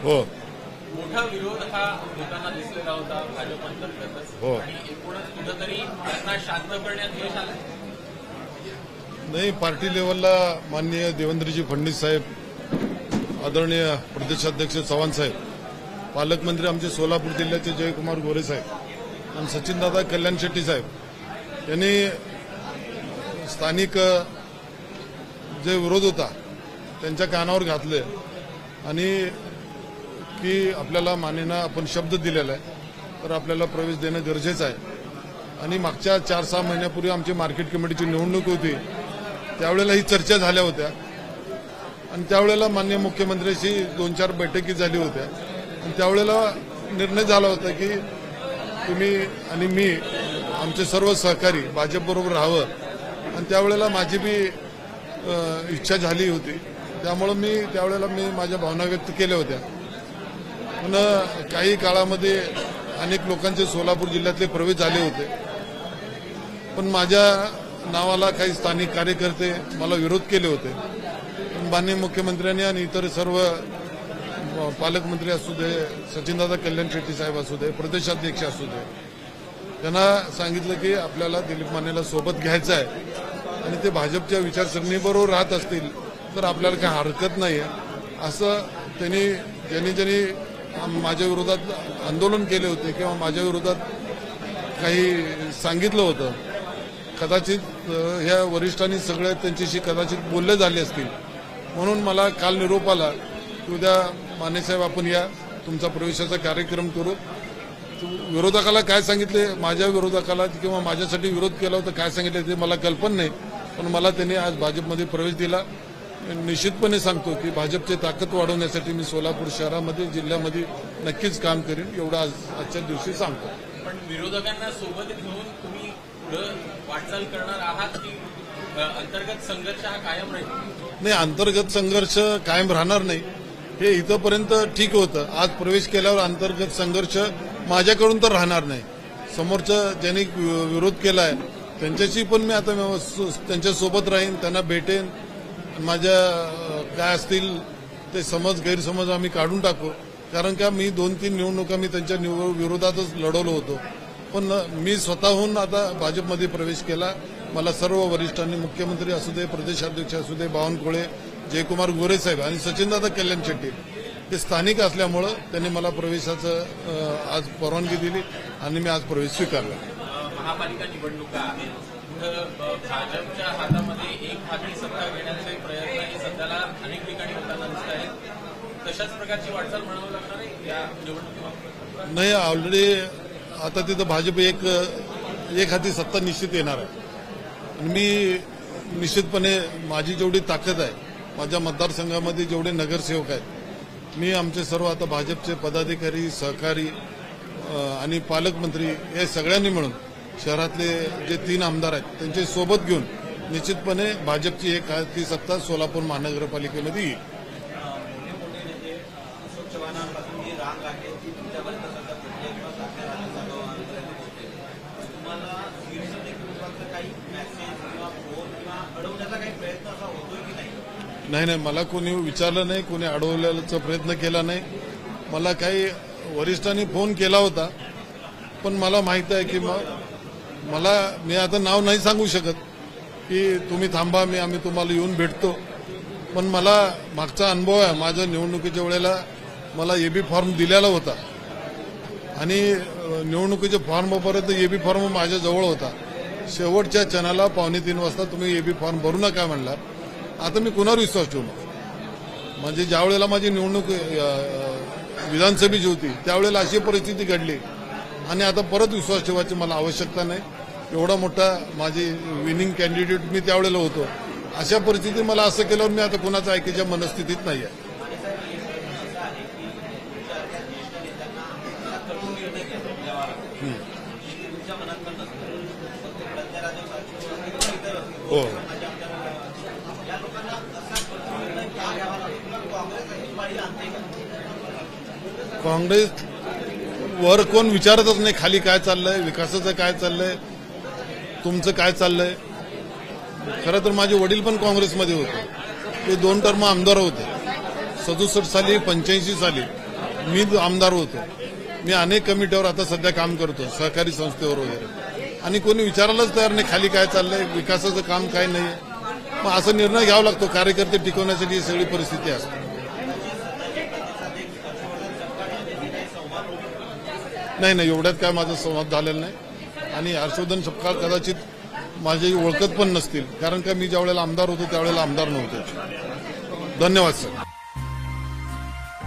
हो मोठा विरोध हा होताना दिसलेला होता भाजप अंतर्गतच. हो. आणि एकूणच कुठंतरी त्यांना शांत करण्यात यश आलं. नाही, पार्टी लेवलला माननीय देवेंद्रजी फडणवीस साहेब, आदरणीय प्रदेशाध्यक्ष चव्हाण साहेब, पालकमंत्री आमचे सोलापूर जिल्ह्याचे जयकुमार गोरे साहेब आणि सचिनदादा कल्याण शेट्टी साहेब यांनी स्थानिक जे विरोध होता त्यांच्या कानावर घातले आणि की आपल्याला मानेनं आपण शब्द दिलेला आहे तर आपल्याला प्रवेश देणं गरजेचं आहे. आणि मागच्या 4-6 महिन्यापूर्वी आमची मार्केट कमिटीची निवडणूक होती, त्यावेळेला ही चर्चा झाल्या होत्या आणि त्यावेळेला माननीय मुख्यमंत्र्यांशी 2-4 बैठकी झाली होत्या आणि त्यावेळेला निर्णय झाला होता की तुम्ही आणि मी आमचे सर्व सहकारी भाजपबरोबर राहावं आणि त्यावेळेला माझी बी इच्छा झाली होती. त्यामुळं मी त्यावेळेला माझ्या भावना व्यक्त केल्या होत्या. पण काही काळामध्ये अनेक लोकांचे सोलापूर जिल्ह्यातले प्रवेश झाले होते, पण माझ्या नावाला काही स्थानिक कार्यकर्ते मला विरोध केले होते. पण माननीय मुख्यमंत्र्यांनी आणि इतर सर्व पालकमंत्री असू दे, सचिनदादा कल्याण शेट्टी साहेब असू दे, प्रदेशाध्यक्ष असू दे, त्यांना सांगितलं की आपल्याला दिलीप मानेला सोबत घ्यायचं आहे आणि ते भाजपच्या विचारसरणीबरोबर राहत असतील तर आपल्याला काही हरकत नाही आहे. असं ज्यांनी माझ्या विरोधात आंदोलन केले होते किंवा माझ्या विरोधात काही सांगितलं होतं, कदाचित ह्या वरिष्ठांनी सगळे त्यांच्याशी कदाचित बोलले झाले असतील. म्हणून मला काल निरोप आला की उद्या मानेसाहेब आपण या, तुमचा प्रवेशाचा कार्यक्रम करू. विरोधकाला काय सांगितले, माझ्या विरोधकाला किंवा माझ्यासाठी विरोध केला होता काय सांगितले ते मला कल्पना नाही, पण मला त्यांनी आज भाजपमध्ये प्रवेश दिला. निश्चितपणे सांगतो की भाजपची ताकद वाढवण्यासाठी मी सोलापूर शहरामध्ये जिल्ह्यामध्ये नक्कीच काम करेन, एवढं आजच्या दिवशी सांगतो. पण विरोधकांना सोबत घेऊन तुम्ही पुढे वाटचाल करणार आहात की अंतर्गत संघर्ष हा कायम राहील? नाही, अंतर्गत संघर्ष कायम राहणार नाही. हे इथंपर्यंत ठीक होतं. आज प्रवेश केल्यावर अंतर्गत संघर्ष माझ्याकडून तर राहणार नाही. समोरचं ज्यांनी विरोध केलाय त्यांच्याशी पण मी आता त्यांच्यासोबत राहीन, त्यांना भेटेन. माझ्या काय असतील ते गैरसमज आम्ही काढून टाकू. कारण का मी 2-3 निवडणुका मी त्यांच्या विरोधातच लढवलो होतो, पण मी स्वतःहून आता भाजपमध्ये प्रवेश केला. मला सर्व वरिष्ठांनी, मुख्यमंत्री असू दे, प्रदेशाध्यक्ष असू दे, बावनकुळे, जयकुमार गोरे साहेब आणि सचिनदादा कल्याण शेट्टी ते स्थानिक असल्यामुळं त्यांनी मला प्रवेशाचं आज परवानगी दिली आणि मी आज प्रवेश स्वीकारला. महापालिका निवडणुका आहेत, भाजपच्या हातामध्ये एक हाती सत्ता घेण्याचे प्रयत्न सध्याला अनेक ठिकाणी होताना दिसत आहेत. तशाच प्रकारची वाटचाल म्हणावं लागणार आहे या निवडणुकीबाबत? नाही, ऑलरेडी आता तिथं भाजप एक हाती सत्ता निश्चित येणार आहे आणि मी निश्चितपणे माझी जेवढी ताकद आहे, माझ्या मतदारसंघामध्ये जेवढे नगरसेवक आहेत, मी आमचे सर्व आता भाजपचे पदाधिकारी, सहकारी आणि पालकमंत्री हे सगळ्यांनी मिळून शहरातले जे 3 आमदार आहेत त्यांचे सोबत घेऊन निश्चितपणे भाजपची एक हाती सत्ता सोलापूर महानगरपालिकेमध्ये येईल. नाही, मला कोणी विचारलं नाही, कोणी अडवण्याचा प्रयत्न केला नाही. मला काही वरिष्ठांनी फोन केला होता, पण मला माहित आहे की मी आता नाव नाही सांगू शकत की तुम्ही थांबा, आम्ही तुम्हाला येऊन भेटतो. पण मला मागचा अनुभव आहे. माझ्या निवडणुकीच्या वेळेला मला एबी फॉर्म दिलेला होता आणि निवडणुकीच्या फॉर्मपर्यंत एबी फॉर्म माझ्याजवळ होता. शेवटच्या क्षणाला 2:45 वाजता तुम्ही एबी फॉर्म भरू नका म्हणला. आता मी कुणावर विश्वास ठेवू? म्हणजे ज्या वेळेला माझी निवडणूक विधानसभेची होती त्यावेळेला अशी परिस्थिती घडली आणि आता परत विश्वास ठेवायची मला आवश्यकता नाही. एवढा मोठा माझी विनिंग कॅन्डिडेट मी त्यावेळेला होतो. अशा परिस्थितीत मला असं केल्यावर मी आता कुणाचं ऐकायच्या मनस्थितीत नाही आहे. हो, काँग्रेस वर कोण विचारतच नाही खाली काय चाललंय, विकासाचं काय चाललंय, तुमचं काय चाललंय. खरं तर माझे वडील पण काँग्रेसमध्ये होते. ते 2 टर्म आमदार होते, 67 साली 85 साली. मी आमदार होतो, मी अनेक कमिटीवर आता सध्या काम करतो, सहकारी संस्थेवर वगैरे, आणि कोणी विचारायलाच तयार नाही खाली काय चाललंय, विकासाचं काम काय नाही. मग असा निर्णय घ्यावा लागतो. कार्यकर्ते टिकवण्यासाठी ही सगळी परिस्थिती असते. नाही, एवढ्यात काय माझा संवाद झालेला नाही, आणि हर्षवर्धन सपकाळ कदाचित माझी ओळखत पण नसतील, कारण का मी ज्या वेळेला आमदार होतो त्यावेळेला आमदार नव्हते. धन्यवाद सर.